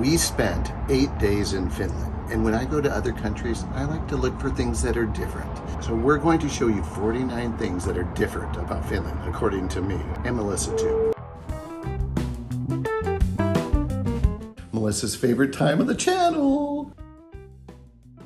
We spent 8 days in Finland, and when I go to other countries, I like to look for things that are different. So we're going to show you 49 things that are different about Finland, according to me, and Melissa too. Melissa's favorite time of the channel.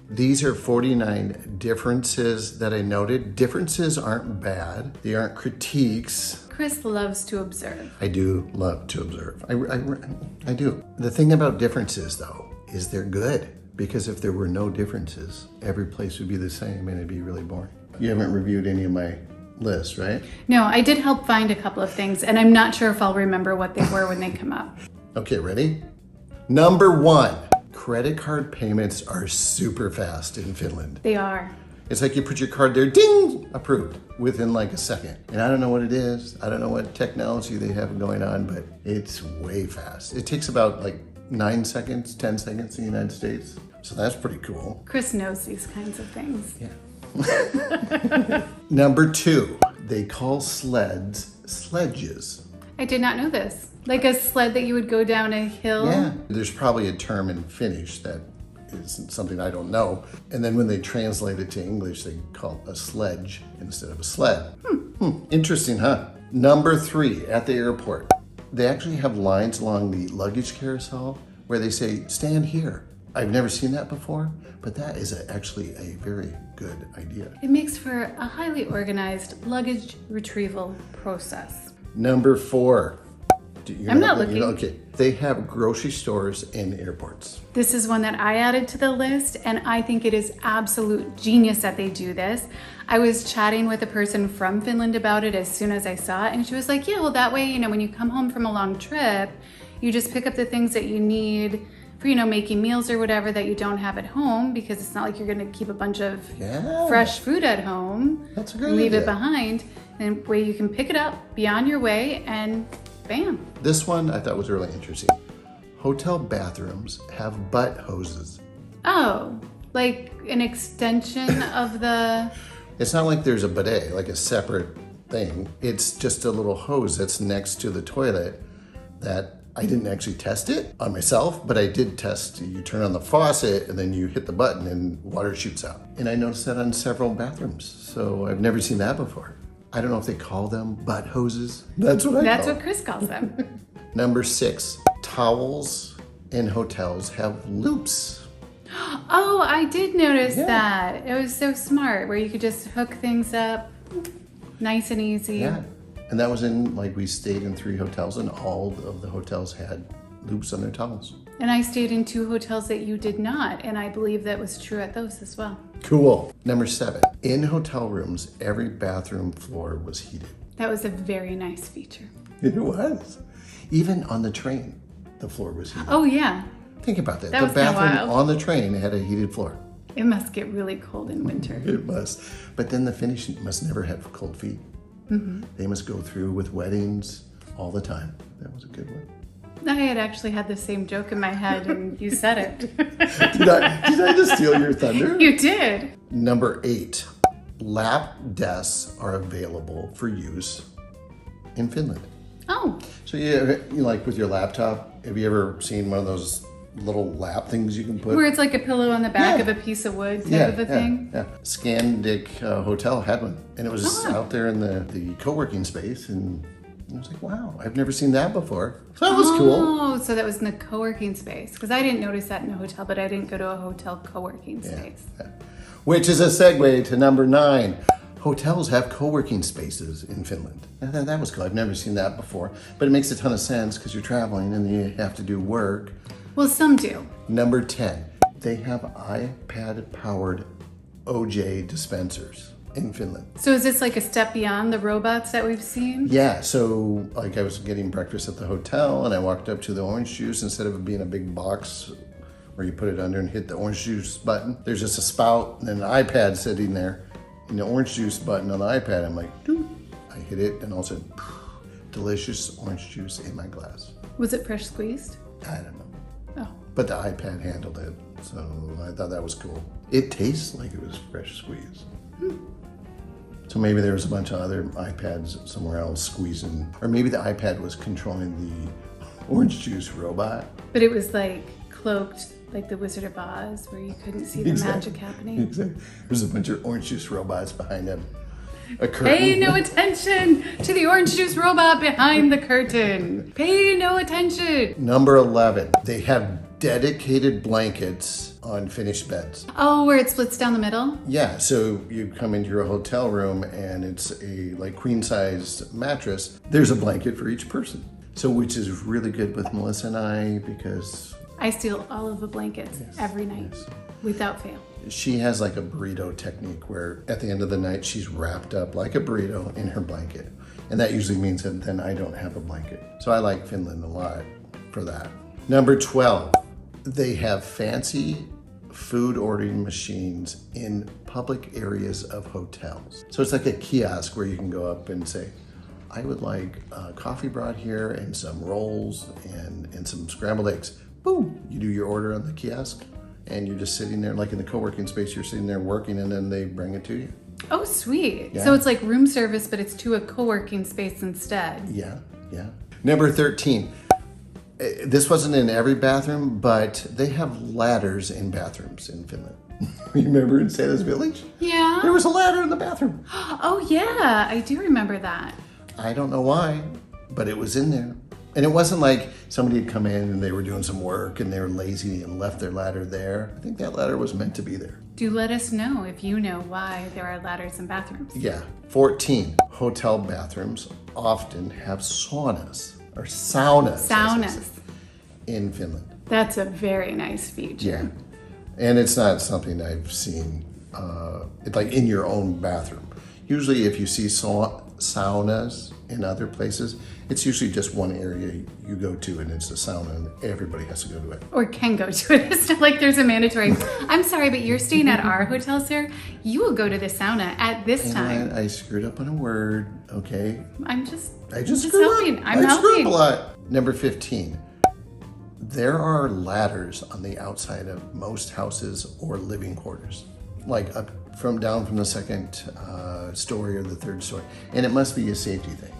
These are 49 differences that I noted. Differences aren't bad. They aren't critiques. Chris loves to observe. I do love to observe. I do. The thing about differences, though, is they're good. Because if there were no differences, every place would be the same and it'd be really boring. You haven't reviewed any of my lists, right? No, I did help find a couple of things, and I'm not sure if I'll remember what they were when they come up. Okay, ready? Number 1, credit card payments are super fast in Finland. They are. It's like you put your card there, ding, approved, within like a second. And I don't know what it is. I don't know what technology they have going on, but it's way fast. It takes about like 9 seconds, 10 seconds in the United States. So that's pretty cool. Chris knows these kinds of things. Yeah. Number 2, they call sleds sledges. I did not know this. Like a sled that you would go down a hill? Yeah. There's probably a term in Finnish that is something I don't know. And then when they translate it to English, they call it a sledge instead of a sled. Interesting, huh? Number 3, at the airport. They actually have lines along the luggage carousel where they say, stand here. I've never seen that before, but that is actually a very good idea. It makes for a highly organized luggage retrieval process. Number 4. I'm not looking. Okay. They have grocery stores in airports. This is one that I added to the list, and I think it is absolute genius that they do this. I was chatting with a person from Finland about it as soon as I saw it, and she was like, yeah, well, that way, when you come home from a long trip, you just pick up the things that you need for, making meals or whatever that you don't have at home, because it's not like you're going to keep a bunch of fresh food at home. That's a great leave idea. it behind. And way you can pick it up, be on your way, and bam. This one I thought was really interesting. Hotel bathrooms have butt hoses. Oh, like an extension of the... It's not like there's a bidet, like a separate thing. It's just a little hose that's next to the toilet that I didn't actually test it on myself, but I did test. You turn on the faucet and then you hit the button and water shoots out. And I noticed that on several bathrooms. So I've never seen that before. I don't know if they call them butt hoses. That's what I call them. That's what Chris calls them. Number 6, towels in hotels have loops. Oh, I did notice that. It was so smart, where you could just hook things up nice and easy. Yeah, and that was we stayed in 3 hotels and all of the hotels had loops on their towels. And I stayed in 2 hotels that you did not, and I believe that was true at those as well. Cool. Number 7, in hotel rooms, every bathroom floor was heated. That was a very nice feature. It was. Even on the train, the floor was heated. Oh, yeah. Think about that. That The was kinda bathroom wild. on the train had a heated floor. It must get really cold in winter. It must. But then the Finnish must never have cold feet. They must go through with weddings all the time. That was a good one. I had actually had the same joke in my head, and you said it. Did I just steal your thunder? You did. Number 8, lap desks are available for use in Finland. Oh, So you like with your laptop, have you ever seen one of those little lap things you can put? where it's like a pillow on the back of a piece of wood type of a thing. Yeah. Scandic Hotel had one, and it was Oh. out there in the co-working space, and I was like, wow, I've never seen that before. So that was cool. Oh, so that was in the co-working space. Because I didn't notice that in a hotel, but I didn't go to a hotel co-working space. Yeah. Which is a segue to number 9. Hotels have co-working spaces in Finland. I thought that was cool. I've never seen that before, but it makes a ton of sense because you're traveling and you have to do work. Well, some do. Number 10, they have iPad-powered OJ dispensers in Finland. So is this like a step beyond the robots that we've seen? Yeah, so I was getting breakfast at the hotel and I walked up to the orange juice. Instead of it being a big box where you put it under and hit the orange juice button, there's just a spout and an iPad sitting there. And the orange juice button on the iPad, I'm like, doop. I hit it and all of a sudden, delicious orange juice in my glass. Was it fresh squeezed? I don't know. Oh. But the iPad handled it, so I thought that was cool. It tastes like it was fresh squeezed. So maybe there was a bunch of other iPads somewhere else squeezing, or maybe the iPad was controlling the orange juice robot. But it was like cloaked like the Wizard of Oz, where you couldn't see the magic happening. Exactly. There's a bunch of orange juice robots behind them. A curtain. Pay no attention to the orange juice robot behind the curtain. Pay no attention. Number 11, they have dedicated blankets on finished beds. Oh, where it splits down the middle? Yeah, so you come into your hotel room and it's a like queen size mattress. There's a blanket for each person. So which is really good with Melissa and I because I steal all of the blankets every night without fail. she has like a burrito technique where at the end of the night she's wrapped up like a burrito in her blanket. And that usually means that then I don't have a blanket. So I like Finland a lot for that. Number 12, they have fancy food ordering machines in public areas of hotels. So it's like a kiosk where you can go up and say, I would like coffee brought here and some rolls and some scrambled eggs. Boom, you do your order on the kiosk and you're just sitting there like in the co-working space, you're sitting there working and then they bring it to you. Oh, sweet. Yeah. So it's like room service, but it's to a co-working space instead. Yeah, yeah. Number 13, this wasn't in every bathroom, but they have ladders in bathrooms in Finland. Remember in Santa's Village? Yeah. There was a ladder in the bathroom. Oh, yeah. I do remember that. I don't know why, but it was in there. And it wasn't like somebody had come in and they were doing some work and they were lazy and left their ladder there. I think that ladder was meant to be there. Do let us know if you know why there are ladders in bathrooms. Yeah. 14, hotel bathrooms often have saunas or saunas. Saunas. In Finland. That's a very nice feature. Yeah. And it's not something I've seen like in your own bathroom. Usually if you see saunas in other places, it's usually just one area you go to and it's a sauna and everybody has to go to it. Or can go to it. It's not like there's a mandatory. I'm sorry, but you're staying at our hotel, sir. You will go to the sauna at this time. I screwed up on a word, okay? I just screwed helping. up. I'm I screwed helping. up a lot. Number 15. There are ladders on the outside of most houses or living quarters, like up down from the second story or the third story. And it must be a safety thing.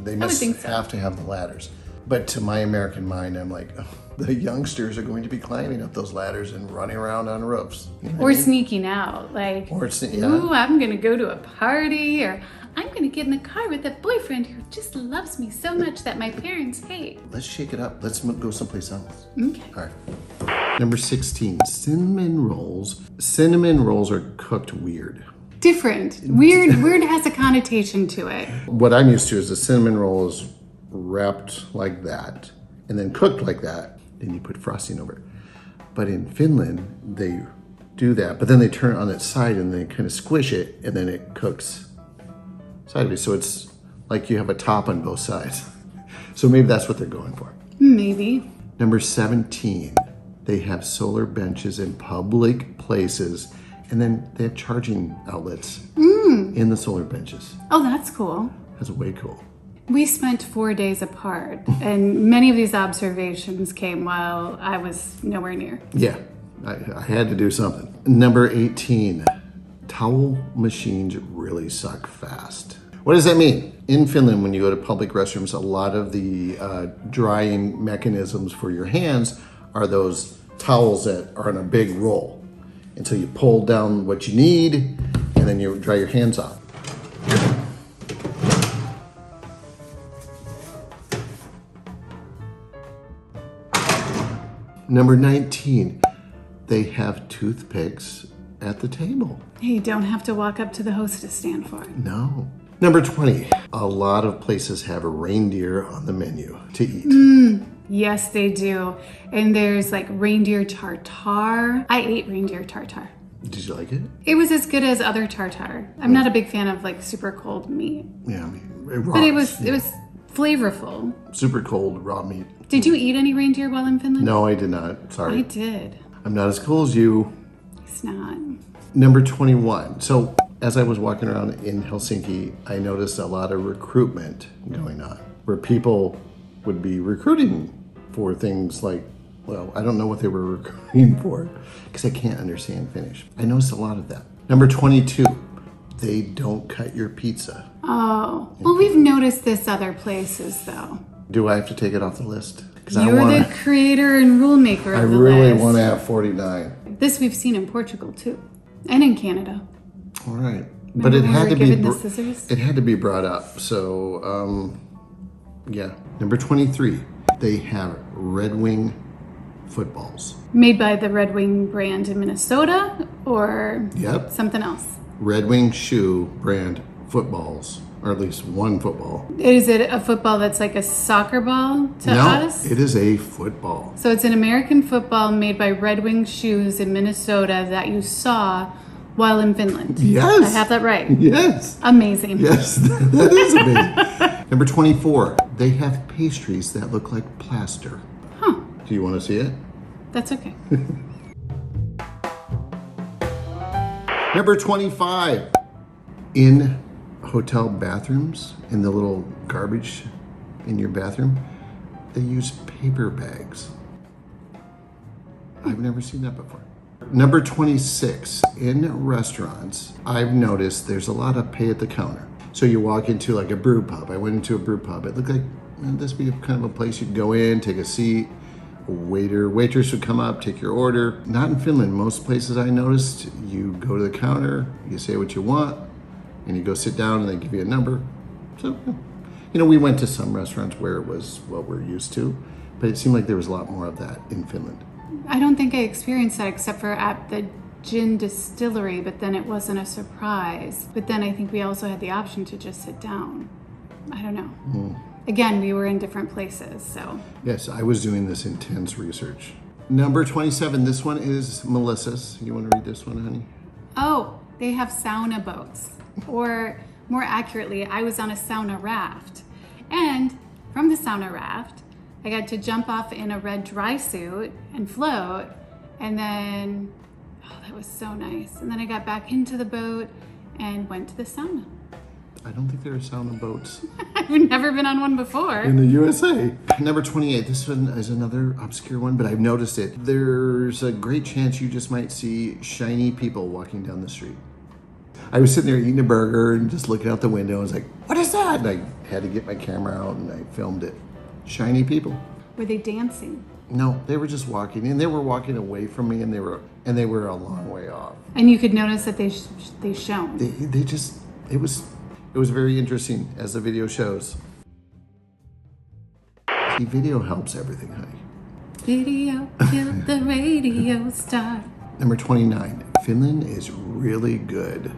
They must think so. have to have the ladders. But to my American mind, I'm like, oh, the youngsters are going to be climbing up those ladders and running around on roofs. You know what Or I mean? sneaking out. Like, ooh, I'm going to go to a party, or I'm going to get in the car with a boyfriend who just loves me so much that my parents hate. Let's shake it up. Let's go someplace else. Okay. All right. Number 16, cinnamon rolls. Cinnamon rolls are cooked weird. Different. Weird has a connotation to it. What I'm used to is the cinnamon roll is wrapped like that and then cooked like that. Then you put frosting over it. But in Finland, they do that, but then they turn it on its side and they kind of squish it and then it cooks sideways. So it's like you have a top on both sides. So maybe that's what they're going for. Maybe. Number 17, they have solar benches in public places and then they have charging outlets in the solar benches. Oh, that's cool. That's way cool. We spent 4 days apart, and many of these observations came while I was nowhere near. Yeah, I had to do something. Number 18, towel machines really suck fast. What does that mean? In Finland, when you go to public restrooms, a lot of the drying mechanisms for your hands are those towels that are in a big roll. And so you pull down what you need, and then you dry your hands off. Number 19, they have toothpicks at the table. You don't have to walk up to the hostess stand for it. No. Number 20, a lot of places have a reindeer on the menu to eat. Yes, they do. And there's like reindeer tartare. I ate reindeer tartare. Did you like it? It was as good as other tartare. I'm not a big fan of like super cold meat, Yeah, I mean, raw. but it was flavorful. super cold raw meat. Did you eat any reindeer while in Finland? No, I did not. I Sorry. did. I'm not as cool as you. It's not. Number 21. So as I was walking around in Helsinki, I noticed a lot of recruitment going on where people would be recruiting for things like, well, I don't know what they were recruiting for because I can't understand Finnish. I noticed a lot of that. Number 22. They don't cut your pizza. Oh, well, we've noticed this other places though. Do I have to take it off the list? Because I You're the creator and rule maker of the really list. want to have 49. This we've seen in Portugal too, and in Canada. All right. But Remember it when had we to were be given the scissors? it had to be brought up. So yeah. Number 23. They have Red Wing footballs. Made by the Red Wing brand in Minnesota, or Yep. something else. Red Wing shoe brand footballs, or at least one football. Is it a football that's like a soccer ball to No, us? it is a football. So it's an American football made by Red Wing Shoes in Minnesota that you saw while in Finland. Yes. I have that right. Yes. Amazing. Yes, that is amazing. Number 24. They have pastries that look like plaster. Huh. Do you want to see it? That's okay. Number 25. In hotel bathrooms, in the little garbage in your bathroom, they use paper bags. I've never seen that before. Number 26. In restaurants, I've noticed there's a lot of pay at the counter. So you walk into like a brew pub. I went into a brew pub. It looked like this would be kind of a place you'd go in, take a seat. Waitress would come up, take your order. Not in Finland. Most places I noticed, you go to the counter, you say what you want, and you go sit down and they give you a number. So, we went to some restaurants where it was what we're used to, but it seemed like there was a lot more of that in Finland. I don't think I experienced that except for at the gin distillery, but then it wasn't a surprise. But then I think we also had the option to just sit down. I don't know. Again, we were in different places, so. Yes, I was doing this intense research. Number 27, this one is Melissa's. You want to read this one, honey? Oh, they have sauna boats. Or more accurately, I was on a sauna raft. And from the sauna raft, I got to jump off in a red dry suit and float. And then, that was so nice. And then I got back into the boat and went to the sauna. I don't think there are sauna boats I've never been on one before. in the USA. Number 28, this one is another obscure one, but I've noticed it. There's a great chance you just might see shiny people walking down the street. I was sitting there eating a burger and just looking out the window. I was like, what is that? And I had to get my camera out and I filmed it. Shiny people. Were they dancing? No, they were just walking, and they were walking away from me, and they were a long way off. And you could notice that they shone. They just, it was very interesting, as the video shows. See, video helps everything, honey. Video killed the radio star. Number 29, Finland is really good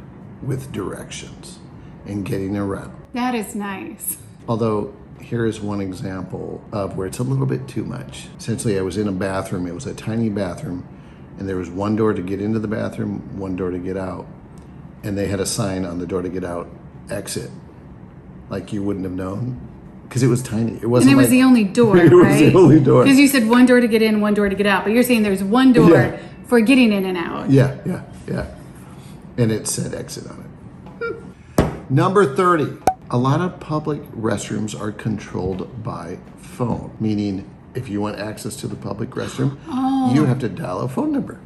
with directions and getting around. That is nice. Although, here is one example of where it's a little bit too much. Essentially, I was in a bathroom. It was a tiny bathroom, and there was one door to get into the bathroom, one door to get out. And they had a sign on the door to get out, exit. Like you wouldn't have known, because it was tiny. It wasn't. And it was like, the only door, it right? was the only door. Because you said one door to get in, one door to get out. But you're saying there's one door Yeah. for getting in and out. Yeah. And it said exit on it. Number 30. A lot of public restrooms are controlled by phone, meaning if you want access to the public restroom, you have to dial a phone number.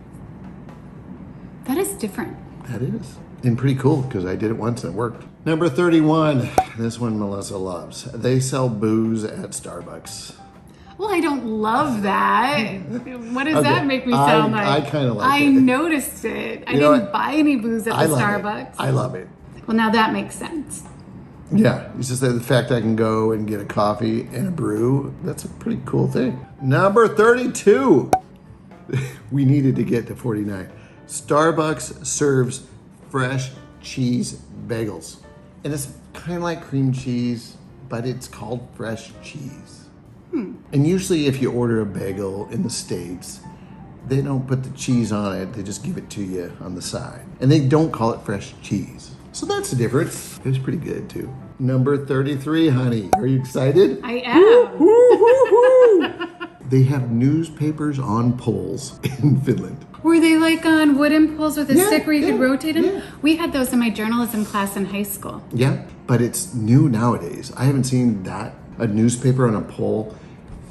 That is different. That is. And pretty cool, because I did it once and it worked. Number 31. This one Melissa loves. They sell booze at Starbucks. Well, I don't love that. What does Okay. that make me sound I like? kinda like I it. noticed it. I You know didn't what? buy any booze at I the love Starbucks. it. I love it. Well, now that makes sense. Yeah, it's just that the fact I can go and get a coffee and a brew, that's a pretty cool thing. Number 32. We needed to get to 49. Starbucks serves fresh cheese bagels. And it's kind of like cream cheese, but it's called fresh cheese. And usually if you order a bagel in the States, they don't put the cheese on it, they just give it to you on the side. And they don't call it fresh cheese. So that's the difference. It was pretty good too. Number 33, honey. Are you excited? I am. They have newspapers on poles in Finland. Were they like on wooden poles with a Yeah, stick where you could yeah, rotate them? yeah. We had those in my journalism class in high school. Yeah, but it's new nowadays. I haven't seen a newspaper on a pole,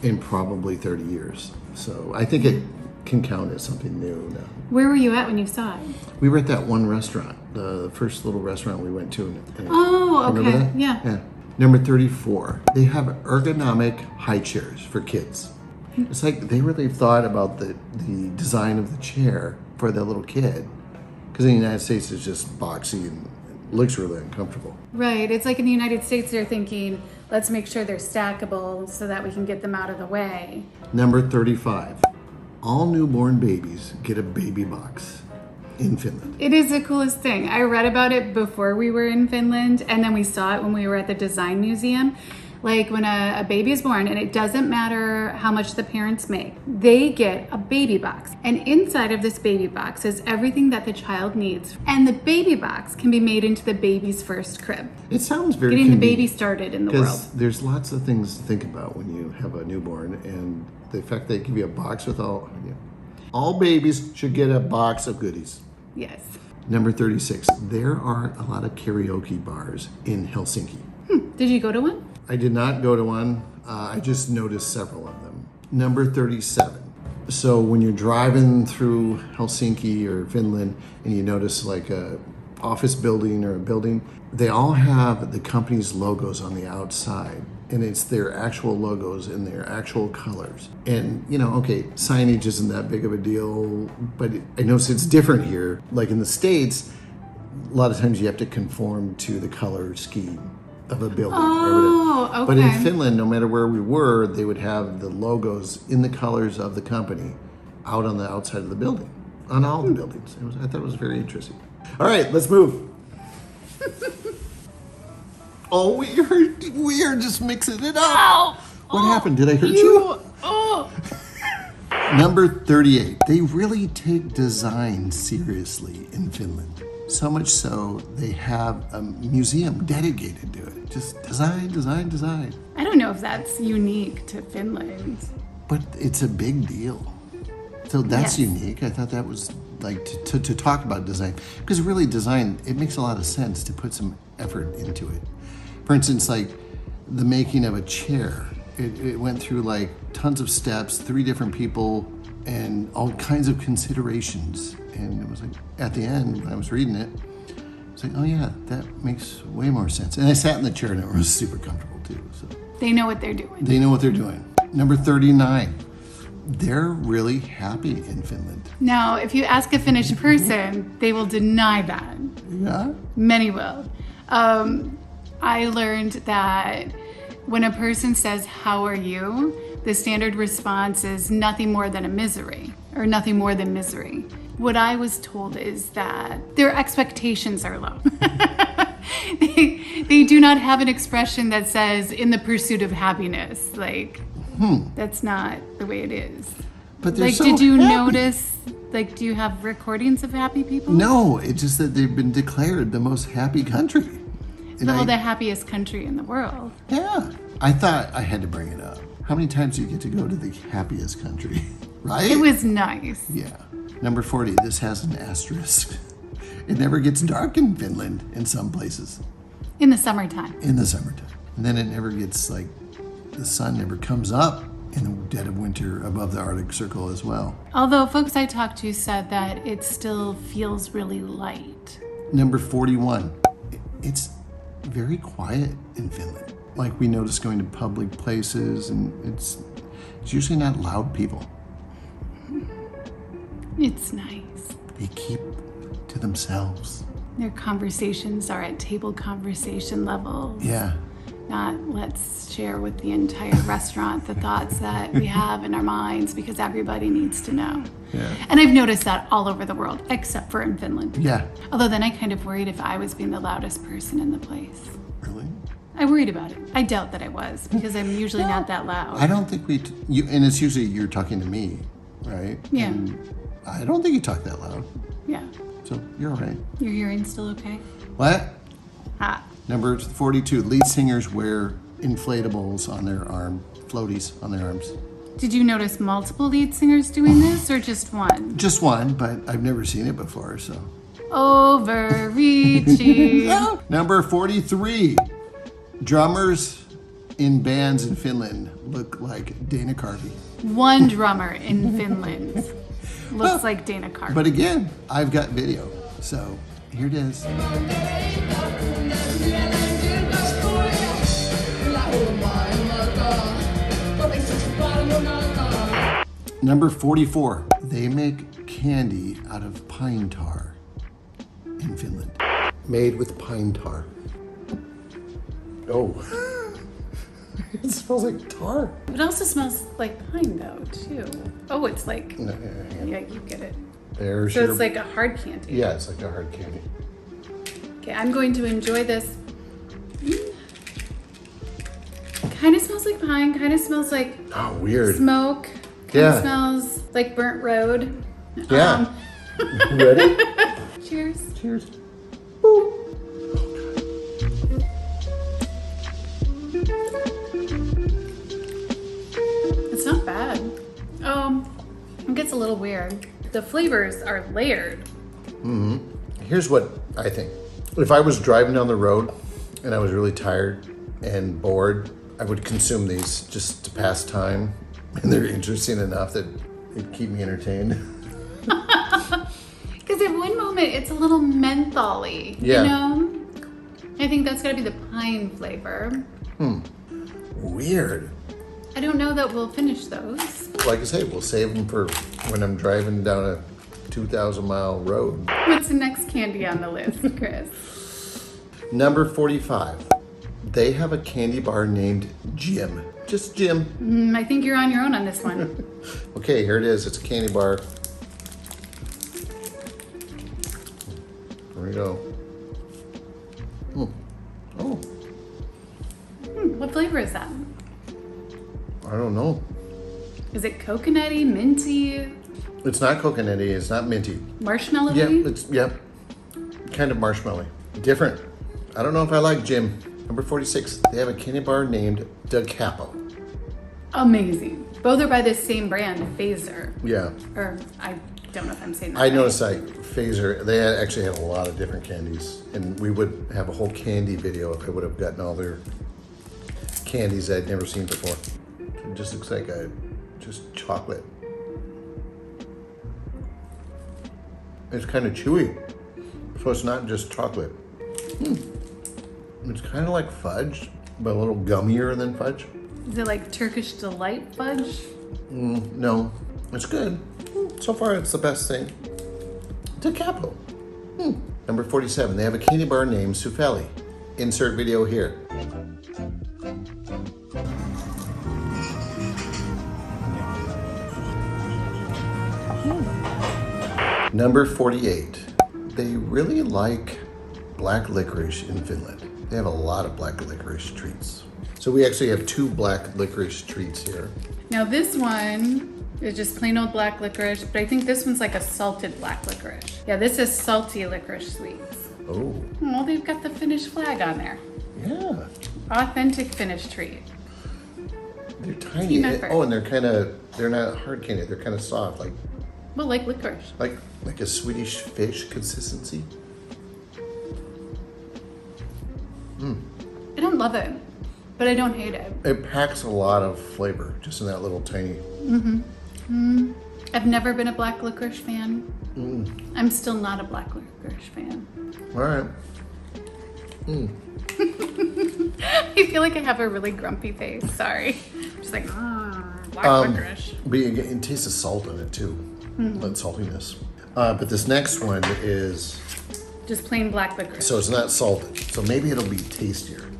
in probably 30 years. So I think it can count as something new now. Where were you at when you saw it? We were at that one restaurant, the first little restaurant we went to. Oh, okay. Remember that? Yeah. Number 34, they have ergonomic high chairs for kids. It's like they really thought about the design of the chair for that little kid. Because in the United States, it's just boxy and it looks really uncomfortable. Right. It's like in the United States, they're thinking, let's make sure they're stackable so that we can get them out of the way. Number 35. All newborn babies get a baby box in Finland. It is the coolest thing. I read about it before we were in Finland, and then we saw it when we were at the design museum. Like when a baby is born, and it doesn't matter how much the parents make, they get a baby box. And inside of this baby box is everything that the child needs. And the baby box can be made into the baby's first crib. It sounds very Getting the convenient, baby started in the world. because there's lots of things to think about when you have a newborn, and the fact they give you a box with all babies should get a box of goodies. Yes. Number 36. There are a lot of karaoke bars in Helsinki. Did you go to one? I did not go to one. I just noticed several of them. Number 37. So when you're driving through Helsinki or Finland and you notice like a office building or a building, they all have the company's logos on the outside. And it's their actual logos in their actual colors. And, okay, signage isn't that big of a deal, but I notice it's different here. Like in the States, a lot of times you have to conform to the color scheme of a building or whatever. Okay. But in Finland, no matter where we were, they would have the logos in the colors of the company out on the outside of the building, on all the buildings. I thought it was very interesting. All right, let's move. Oh, we are just mixing it up. Ow! What happened? Did I hurt you? Oh. Number 38. They really take design seriously in Finland. So much so, they have a museum dedicated to it. Just design, design, design. I don't know if that's unique to Finland. But it's a big deal. So that's Yes. unique. I thought that was like to talk about design. Because really design, it makes a lot of sense to put some effort into it. For instance, like the making of a chair. It went through like tons of steps, 3 different people, and all kinds of considerations. And it was like, at the end, when I was reading it, it's like, oh yeah, that makes way more sense. And I sat in the chair and it was super comfortable too. So They know what they're doing. they know what they're doing. Number 39. They're really happy in Finland. Now, if you ask a Finnish person, they will deny that. Yeah? Many will. I learned that when a person says, "How are you?" the standard response is nothing more than a misery, or nothing more than misery. What I was told is that their expectations are low. They do not have an expression that says "in the pursuit of happiness." Like, that's not the way it is. But they're Like, so did you happy. notice? Like, do you have recordings of happy people? No, it's just that they've been declared the most happy country. And Well, the happiest country in the world. yeah, I thought I had to bring it up. How many times do you get to go to the happiest country, right? It was nice. Yeah. Number 40, this has an asterisk. It never gets dark in Finland in some places In the summertime. in the summertime. And then it never gets like, the sun never comes up in the dead of winter above the Arctic Circle as well. Although folks I talked to said that it still feels really light. Number 41, it's very quiet in Finland. Like we notice going to public places and it's usually not loud people. It's nice. They keep to themselves. Their conversations are at table conversation levels. Yeah. Not let's share with the entire restaurant the thoughts that we have in our minds because everybody needs to know. Yeah. And I've noticed that all over the world, except for in Finland. Yeah. Although then I kind of worried if I was being the loudest person in the place. Really? I worried about it. I doubt that I was because I'm usually not that loud. I don't think and it's usually you're talking to me, right? Yeah. And I don't think you talk that loud. Yeah. So you're all right. Your hearing's still okay? What? Ah. Number 42, lead singers wear inflatables on their floaties on their arms. Did you notice multiple lead singers doing this or just one? Just one, but I've never seen it before, so. Overreaching. Number 43, drummers in bands in Finland look like Dana Carvey. One drummer in Finland looks like Dana Carvey. But again, I've got video, so here it is. Number 44. They make candy out of pine tar in Finland. Made with pine tar. Oh. It smells like tar. It also smells like pine though, too. Oh, it's like, No, yeah, you get it. There's So your... it's like a hard candy. Yeah, it's like a hard candy. Okay, I'm going to enjoy this. Kind of smells like pine, kind of smells like Oh, weird. smoke. Kind Yeah. of smells like burnt road. Yeah. Ready? Cheers. Cheers. It's not bad. It gets a little weird. The flavors are layered. Here's what I think. If I was driving down the road and I was really tired and bored, I would consume these just to pass time. And they're interesting enough that it'd keep me entertained. Because at one moment it's a little mentholy, Yeah. you know? I think that's gotta be the pine flavor. Weird. I don't know that we'll finish those. Like I say, we'll save them for when I'm driving down a 2,000-mile road. What's the next candy on the list, Chris? Number 45. They have a candy bar named Jim. Just Jim. I think you're on your own on this one. Okay, here it is. It's a candy bar. There we go. Oh, What flavor is that? I don't know. Is it coconutty, minty, It's not coconutty. It's not minty. marshmallowy? Kind of marshmallowy. Different. I don't know if I like Jim. Number 46. They have a candy bar named Da Capo. Amazing. Both are by the same brand, Phaser. Yeah. Or I don't know if I'm saying that I right. noticed like Phaser, they actually had a lot of different candies. And we would have a whole candy video if I would have gotten all their candies I'd never seen before. It just looks like just chocolate. It's kind of chewy. So it's not just chocolate. It's kind of like fudge, but a little gummier than fudge. Is it like Turkish Delight fudge? No, it's good. So far, it's the best thing. Da Capo. Number 47. They have a candy bar named Soufflé. Insert video here. Number 48. They really like black licorice in Finland. They have a lot of black licorice treats. So we actually have 2 black licorice treats here. Now this one is just plain old black licorice, but I think this one's like a salted black licorice. Yeah, this is salty licorice sweets. Oh, Well, they've got the Finnish flag on there. yeah. Authentic Finnish treat. They're tiny. Team effort. Oh, and they're not hard candy. They're kind of soft, Well, like licorice. like a Swedish fish consistency. I don't love it, but I don't hate it. It packs a lot of flavor just in that little tiny. I've never been a black licorice fan. I'm still not a black licorice fan. All right. I feel like I have a really grumpy face. Sorry. Just like, black licorice. But you get, it tastes the salt in it too. That saltiness. But this next one is, Just plain black licorice. so it's not salted. So maybe it'll be tastier.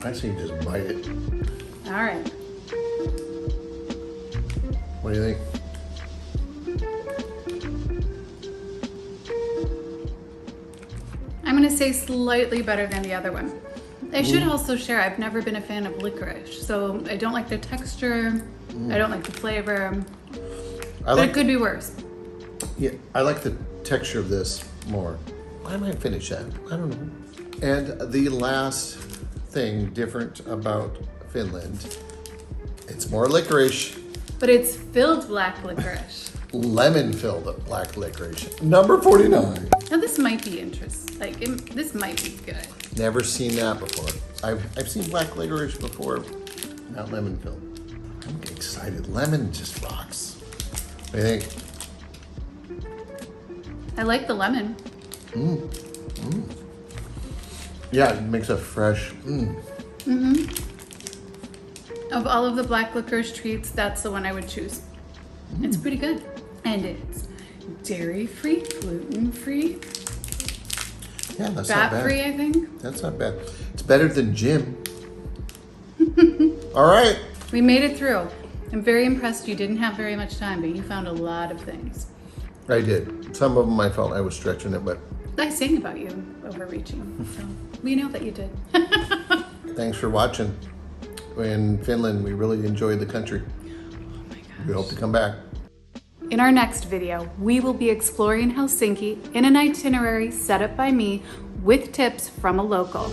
I say you just bite it. All right. What do you think? I'm going to say slightly better than the other one. I should also share, I've never been a fan of licorice. So I don't like the texture. I don't like the flavor. But it could be worse. Yeah, I like the texture of this more. I might finish that. I don't know. And the last thing different about Finland, it's more licorice, But it's filled black licorice. lemon-filled black licorice. Number 49. Now this might be interesting. Like, this might be good. Never seen that before. I've seen black licorice before, not lemon-filled. I'm excited. Lemon just rocks. What do you think? I like the lemon. Yeah, it makes a fresh. Of all of the black licorice treats, that's the one I would choose. It's pretty good. And it's dairy-free, gluten-free, Yeah, that's not bad. fat-free, I think. That's not bad. It's better than gym. All right. We made it through. I'm very impressed you didn't have very much time, but you found a lot of things. I did. Some of them I felt I was stretching it, but I sang about you overreaching, so we know that you did. thanks for watching. In Finland, we really enjoyed the country. Oh my gosh. We hope to come back. In our next video, we will be exploring Helsinki in an itinerary set up by me with tips from a local.